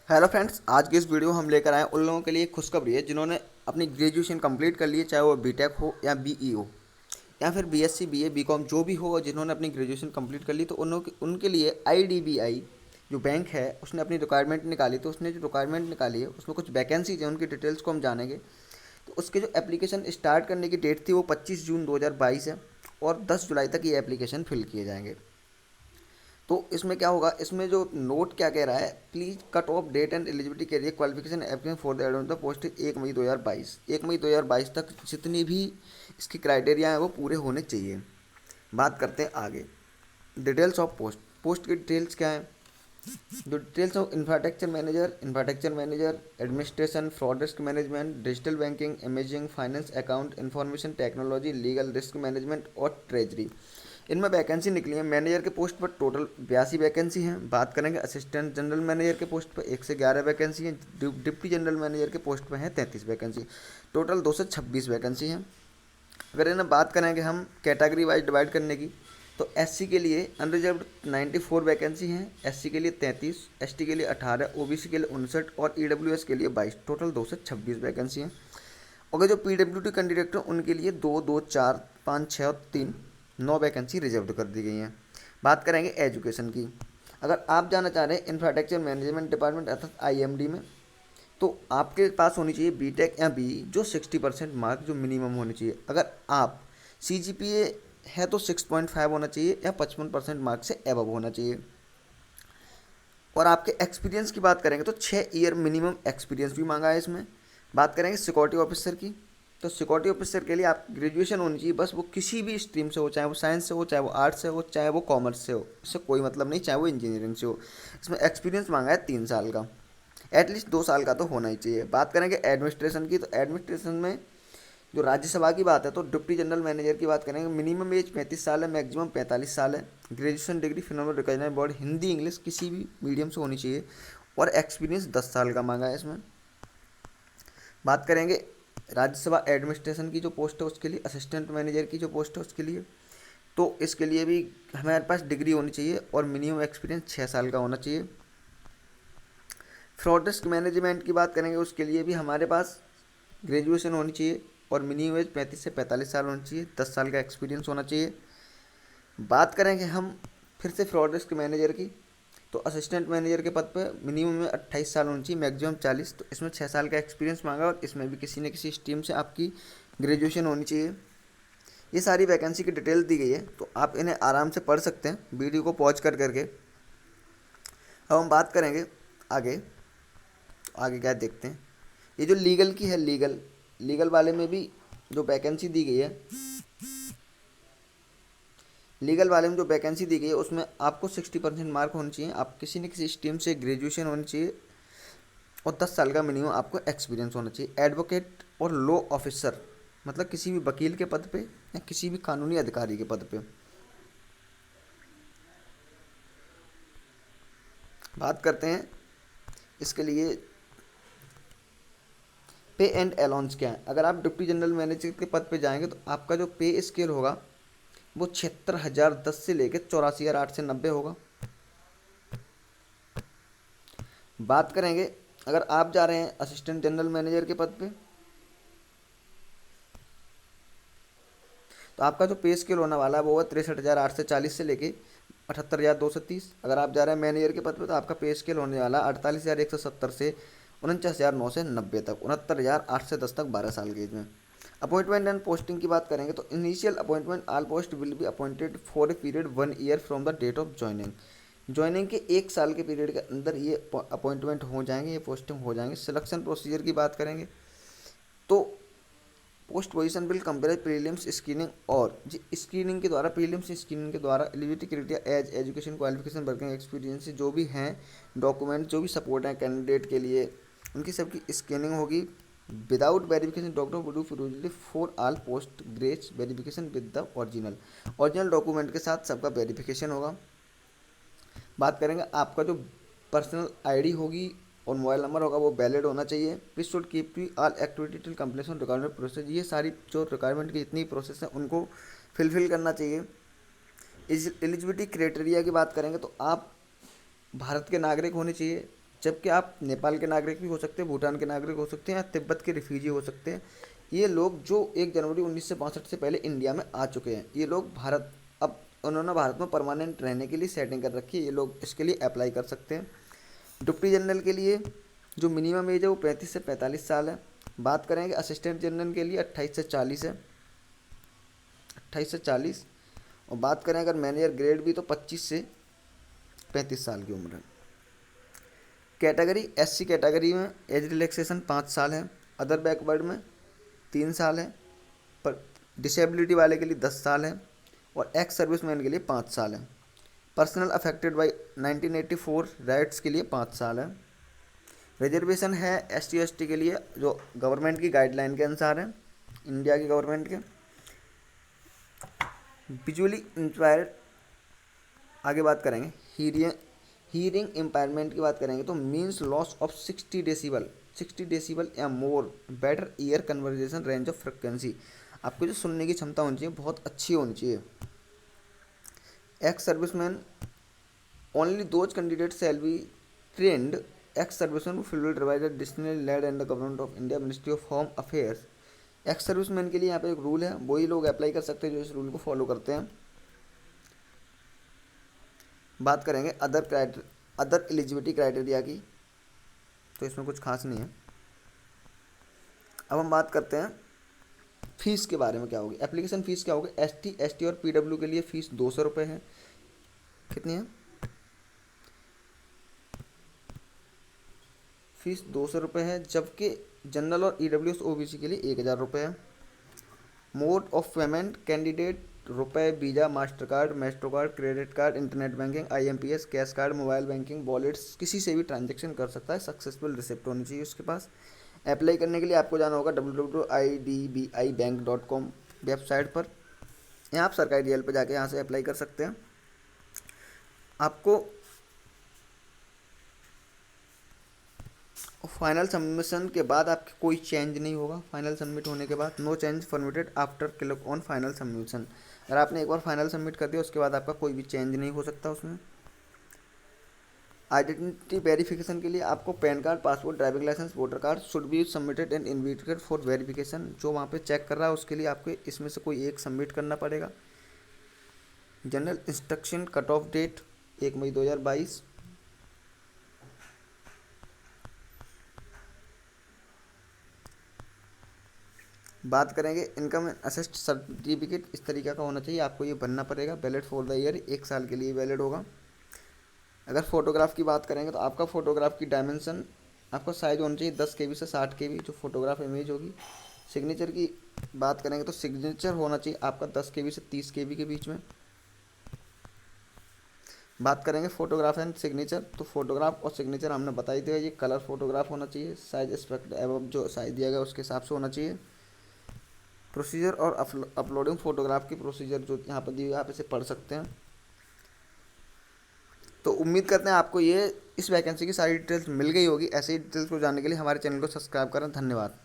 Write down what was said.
Hello friends, आज की इस वीडियो हम लेकर आए उन लोगों के लिए खुशखबरी है जिन्होंने अपनी ग्रेजुएशन कंप्लीट कर ली है, चाहे वो बीटेक हो या बीई हो या फिर बीएससी बीए बीकॉम जो भी हो। और जिन्होंने अपनी ग्रेजुएशन कंप्लीट कर ली तो उनके लिए आईडीबीआई जो बैंक है उसने अपनी रिक्वायरमेंट निकाली। तो उसने जो रिक्वायरमेंट निकाली है उसमें कुछ वैकेंसीज हैं, उनकी डिटेल्स को हम जानेंगे। तो उसके जो एप्लीकेशन स्टार्ट करने की डेट थी वो 25 जून 2022 है और 10 जुलाई तक ये एप्लीकेशन फिल किए जाएंगे। तो इसमें क्या होगा, इसमें जो नोट क्या कह रहा है, please cut off date and eligibility के लिए qualification application for the admit the post 1 मई 2022। 1 मई 2022 तक जितनी भी इसकी क्राइटेरिया है वो पूरे होने चाहिए। बात करते हैं आगे डिटेल्स ऑफ पोस्ट। पोस्ट की डिटेल्स क्या है, जो details of infrastructure manager administration, fraud risk management, digital banking, imaging, finance, account, information technology, legal risk management और ट्रेजरी। इनमें वैकेंसी निकली है। मैनेजर के पोस्ट पर टोटल 82 वैकेंसी हैं। बात करेंगे असिस्टेंट जनरल मैनेजर के पोस्ट पर 1 से 11 वैकेंसी हैं। डिप्टी जनरल मैनेजर के पोस्ट पर हैं 33 वैकेंसी। टोटल 226 वैकेंसी हैं। अगर इन्हें बात करेंगे हम कैटेगरी वाइज डिवाइड करने की, तो एससी के लिए अनरिजर्व्ड 94 वैकेंसी हैं, एससी के लिए 33, एसटी के लिए 18, ओबीसी के लिए 59 और ईडब्ल्यूएस के लिए 22। टोटल 226 वैकेंसी हैं। और जो पीडब्ल्यूडी कैंडिडेट हैं उनके लिए 2, 2, 4, 5, 6 और 3 9 वैकेंसी रिजर्व कर दी गई हैं। बात करेंगे एजुकेशन की। अगर आप जाना चाह रहे हैं इंफ्रास्ट्रक्चर मैनेजमेंट डिपार्टमेंट अर्थात आईएमडी में, तो आपके पास होनी चाहिए बीटेक या बीई जो 60% मार्क जो मिनिमम होनी चाहिए। अगर आप सीजीपीए है तो 6.5 होना चाहिए या 55% मार्क से एबव होना चाहिए। और आपके एक्सपीरियंस की बात करेंगे तो 6 ईयर मिनिमम एक्सपीरियंस भी मांगा है इसमें। बात करेंगे सिक्योरिटी ऑफिसर की, तो सिक्योरिटी ऑफिसर के लिए आप ग्रेजुएशन होनी चाहिए, बस वो किसी भी स्ट्रीम से हो, चाहे वो साइंस से हो, चाहे वो आर्ट्स से हो, चाहे वो कॉमर्स से हो, इससे कोई मतलब नहीं, चाहे वो इंजीनियरिंग से हो। इसमें एक्सपीरियंस मांगा है 3 साल का, एटलीस्ट 2 साल का तो होना ही चाहिए। बात करेंगे एडमिनिस्ट्रेशन की, तो एडमिनिस्ट्रेशन में जो राज्यसभा की बात है तो डिप्टी जनरल मैनेजर की बात करेंगे, मिनिमम एज 35 साल है, मैक्सिमम 45 साल है। Graduation degree phenomenal recognise board Hindi English किसी भी मीडियम से होनी चाहिए और एक्सपीरियंस 10 साल का मांगा है इसमें। बात करेंगे राज्यसभा एडमिनिस्ट्रेशन की जो पोस्ट है उसके लिए, असिस्टेंट मैनेजर की जो पोस्ट है उसके लिए, तो इसके लिए भी हमारे पास डिग्री होनी चाहिए और मिनिमम एक्सपीरियंस 6 साल का होना चाहिए। फ्रॉड रिस्क मैनेजमेंट की बात करेंगे उसके लिए भी हमारे पास ग्रेजुएशन होनी चाहिए और मिनिमम एज 35 से 45 साल होनी चाहिए, 10 साल का एक्सपीरियंस होना चाहिए। बात करेंगे हम फिर से फ्रॉड रिस्क मैनेजर की, तो असिस्टेंट मैनेजर के पद पे मिनिमम में 28 साल होनी चाहिए, मैक्सिमम 40। तो इसमें 6 साल का एक्सपीरियंस मांगा और इसमें भी किसी न किसी स्ट्रीम से आपकी ग्रेजुएशन होनी चाहिए। ये सारी वैकेंसी की डिटेल दी गई है, तो आप इन्हें आराम से पढ़ सकते हैं वीडियो को पॉज कर करके। अब हम बात करेंगे आगे, तो आगे क्या देखते हैं। ये जो लीगल की है, लीगल वाले में भी जो वैकेंसी दी गई है, लीगल वाले में जो वैकेंसी दी गई है उसमें आपको 60% मार्क होने चाहिए, आप किसी न किसी स्ट्रीम से ग्रेजुएशन होनी चाहिए और 10 साल का मिनिमम आपको एक्सपीरियंस होना चाहिए। एडवोकेट और लॉ ऑफिसर मतलब किसी भी वकील के पद पे या किसी भी कानूनी अधिकारी के पद पे। बात करते हैं इसके लिए पे एंड अलाउंस क्या है। अगर आप डिप्टी जनरल मैनेजर के पद पे जाएंगे तो आपका जो पे स्केल होगा वो 76,010 से लेकर 84,890 होगा। बात करेंगे अगर आप जा रहे हैं असिस्टेंट जनरल मैनेजर के पद पे, तो आपका जो पे स्केल होने वाला है वो है 63,840 से लेके 78,230। अगर आप जा रहे हैं मैनेजर के पद पे तो आपका पे स्केल होने वाला है 48,170 से 49,990 तक, 69,810 तक 12 साल के एज में। अपॉइंटमेंट एंड पोस्टिंग की बात करेंगे तो initial appointment all post will be appointed for a period 1 year from the date of joining. Joining के 1 साल के पीरियड के अंदर ये अपॉइंटमेंट हो जाएंगे, ये पोस्टिंग हो जाएंगे। सिलेक्शन प्रोसीजर की बात करेंगे तो post position will compare prelims screening, और स्क्रीनिंग के द्वारा, प्रीलिम्स स्क्रीनिंग के द्वारा eligibility criteria age education qualification working experience जो भी हैं, डॉक्यूमेंट जो भी सपोर्ट हैं कैंडिडेट के लिए, उनकी सबकी स्कैनिंग होगी। Without verification document produce for all post ग्रेज verification with the original document के साथ सबका वेरिफिकेशन होगा। बात करेंगे आपका जो पर्सनल आईडी होगी और मोबाइल नंबर होगा वो वैलिड होना चाहिए। Please should keep to all activity till completion requirement process. ये सारी जो रिक्वायरमेंट की जितनी प्रोसेस है उनको फिलफिल करना चाहिए। एलिजिबिलिटी क्राइटेरिया की बात करेंगे तो आप भारत के नागरिक होने चाहिए, जबकि आप नेपाल के नागरिक भी हो सकते हैं, भूटान के नागरिक हो सकते हैं, या तिब्बत के रिफ्यूजी हो सकते हैं। ये लोग जो 1 जनवरी 1962 से पहले इंडिया में आ चुके हैं, ये लोग भारत, अब उन्होंने भारत में परमानेंट रहने के लिए सेटिंग कर रखी है, ये लोग इसके लिए अप्लाई कर सकते हैं। डिप्टी जनरल के लिए जो मिनिमम एज है वो 35 से 45 साल है। बात करेंगे असिस्टेंट जनरल के लिए 28 से 40 है, 28 से 40। और बात करें अगर मैनेजर ग्रेड भी तो 25 से 35 साल की उम्र है। कैटेगरी एससी कैटेगरी में एज रिलैक्सेशन 5 साल है, अदर बैकवर्ड में 3 साल है, पर डिसेबिलिटी वाले के लिए 10 साल है, और एक्स सर्विसमैन के लिए 5 साल है। पर्सनल अफेक्टेड बाई 1984 राइट्स के लिए 5 साल है। रिजर्वेशन है एसटी एसटी के लिए जो गवर्नमेंट की गाइडलाइन के अनुसार है, इंडिया की गवर्नमेंट के। विजुअली इंस्पायर्ड, आगे बात करेंगे हीरिंग इम्पायरमेंट की बात करेंगे तो मीन्स लॉस ऑफ 60 डेसिबल या more, better ear conversation range of frequency. आपको जो सुनने की क्षमता होनी चाहिए बहुत अच्छी होनी चाहिए। Ex serviceman, only those candidate shall be trained ex serviceman field revisor disciplinary led and the government of India ministry of home affairs. Ex serviceman के लिए यहाँ पे एक रूल है, वही लोग अप्लाई कर सकते हैं जो इस रूल को फॉलो करते हैं। बात करेंगे अदर एलिजिबिलिटी क्राइटेरिया की, तो इसमें कुछ खास नहीं है। अब हम बात करते हैं फीस के बारे में, क्या होगी एप्लीकेशन फ़ीस क्या होगी। एसटी और पीडब्ल्यू के लिए फ़ीस 200 रुपये है। कितनी है फीस? 200 रुपये है, जबकि जनरल और ईडब्ल्यूएस ओबीसी के लिए 1000 रुपये है। मोड ऑफ पेमेंट कैंडिडेट रुपए, visa, master card, maestro card, credit card, internet banking, IMPS, cash card, mobile banking, wallets, किसी से भी ट्रांजैक्शन कर सकता है। सक्सेसफुल रिसिप्ट होनी चाहिए उसके पास। अप्लाई करने के लिए आपको जाना होगा www.idbibank.com वेबसाइट पर, यहाँ आप सरकारी डीएल पर जाके यहाँ से अप्लाई कर सकते हैं। आपको फाइनल सबमिशन के बाद आपके कोई चेंज नहीं होगा। फाइनल सबमिट होने के बाद no change permitted after click on final submission. अगर आपने एक बार फाइनल सबमिट कर दिया उसके बाद आपका कोई भी चेंज नहीं हो सकता उसमें। आइडेंटिटी वेरिफिकेशन के लिए आपको PAN card, passport, driving licence, voter card should be submitted and invited for verification. जो वहाँ पे चेक कर रहा है उसके लिए आपको इसमें से कोई एक सबमिट करना पड़ेगा। General instruction cut off date 1 मई 2022। बात करेंगे इनकम असिस्ट सर्टिफिकेट, इस तरीके का होना चाहिए, आपको ये बनना पड़ेगा। वैलिड फॉर द ईयर, 1 साल के लिए वैलिड होगा। अगर फोटोग्राफ की बात करेंगे तो आपका फोटोग्राफ की डायमेंशन, आपका साइज होना चाहिए 10 KB से 60 KB जो फोटोग्राफ इमेज होगी। सिग्नेचर की बात करेंगे तो सिग्नेचर होना चाहिए आपका 10 KB से 30 KB के बीच में। बात करेंगे फोटोग्राफ एंड सिग्नेचर, तो फोटोग्राफ और सिग्नेचर हमने बताई दिया, ये कलर फोटोग्राफ होना चाहिए। साइज एस्पेक्ट एवं जो साइज दिया गया उसके हिसाब से होना चाहिए। प्रोसीजर और अपलोडिंग फोटोग्राफ की प्रोसीजर जो यहाँ पर दी हुई है आप इसे पढ़ सकते हैं। तो उम्मीद करते हैं आपको ये इस वैकेंसी की सारी डिटेल्स मिल गई होगी। ऐसी डिटेल्स को जानने के लिए हमारे चैनल को सब्सक्राइब करें। धन्यवाद।